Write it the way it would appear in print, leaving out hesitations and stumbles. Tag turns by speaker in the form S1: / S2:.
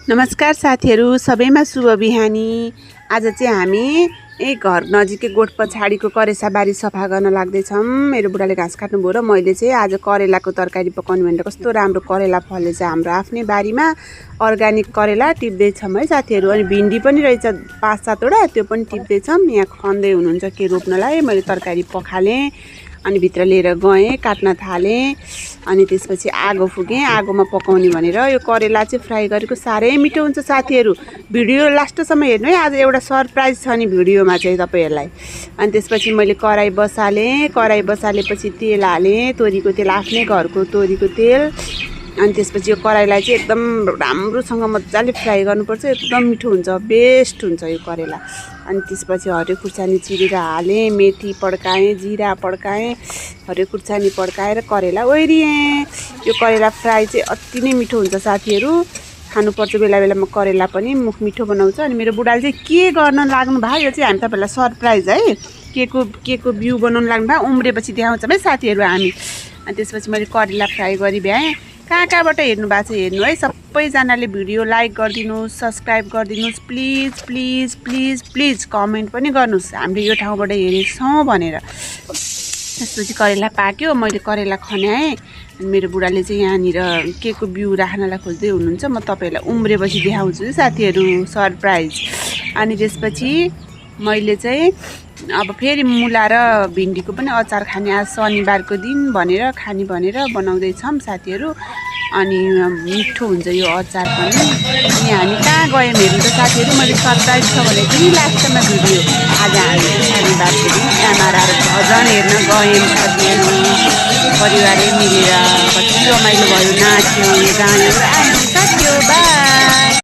S1: नमस्कार साथीहरू, सबैमा शुभ बिहानी। आज चाहिँ हामी घर नजिकै गोठ पछाडिको करेसा बारी सफा गर्न लाग्दैछौँ। मेरो बुढाले घाँस काट्नुभयो र मैले चाहिँ आज करेलाको तरकारी पकाउनु भनेर कस्तो राम्रो करेला फलेछ हाम्रो आफ्नै बारीमा। अर्ग्यानिक करेला टिप्दैछौँ है साथीहरू। अनि भिन्डी पनि रहेछ 5-7 वटा, त्यो पनि टिप्दैछौँ। यहाँ खन्दै हुनुहुन्छ के रोप्नलाई। मैले तरकारी पखालेँ अनि भित्र लिएर गएँ, काट्न थालेँ। अनि त्यसपछि आगो फुकेँ, आगोमा पकाउने भनेर। यो करेला चाहिँ फ्राई गरेको साह्रै मिठो हुन्छ साथीहरू। भिडियो लास्टसम्म हेर्नु है, आज एउटा सरप्राइज छ नि भिडियोमा चाहिँ तपाईँहरूलाई। अनि त्यसपछि मैले कराई बसालेपछि तेल हालेँ, तोरीको तेल, आफ्नै घरको तोरीको तेल। अनि त्यसपछि यो कराईलाई चाहिँ एकदम राम्रोसँग मजाले फ्राई गर्नुपर्छ, एकदम मिठो हुन्छ, बेस्ट हुन्छ यो करेला। अनि त्यसपछि हरियो खुर्सानी चिरेर हालेँ, मेथी पड्काएँ, जिरा पड्काएँ, हरियो खुर्सानी पड्काएर करेला ओइरिएँ। यो करेला फ्राई चाहिँ अति नै मिठो हुन्छ साथीहरू, खानुपर्छ बेला बेलामा। करेला पनि मुख मिठो बनाउँछ। अनि मेरो बुढाले चाहिँ के गर्न लाग्नु भयो, यो चाहिँ हामी तपाईँहरूलाई सरप्राइज है। के को बिउ बनाउनु लाग्नु भयो, उम्रेपछि देखाउँछौँ है साथीहरू हामी। अनि त्यसपछि मैले करेला फ्राई गरी भ्याएँ। कहाँबाट हेर्नु भएको छ हेर्नु है, सबैजनाले भिडियो लाइक गरिदिनुहोस्, सब्सक्राइब गरिदिनुहोस्, please please please please comment पनि गर्नुहोस् हामीले यो ठाउँबाट हेरेछौँ भनेर। त्यसपछि करेला पाक्यो, मैले करेला खन्याएँ। अनि मेरो बुढाले चाहिँ यहाँनिर के को बिउ राख्नलाई खोज्दै हुनुहुन्छ। म तपाईँहरूलाई उम्रेपछि देखाउँछु है साथीहरू, सरप्राइज। अनि त्यसपछि मैले चाहिँ अब फेरि मुला र भिन्डीको पनि अचार खाने, आज शनिबारको दिन भनेर बनाउँदैछौँ साथीहरू। अनि मिठो हुन्छ यो अचार पनि। अनि हामी कहाँ गयौँ हेर्नु त साथीहरू, मैले सरप्राइज छ भनेको थिएँ लास्टमा भिडियो। आज हामी शनिबारको दिन क्यामेराहरू भजन हेर्न गयौँ साथीहरू, परिवारै मिलेर। कति रमाइलो भयो, नाच्यौँ, गायौँ।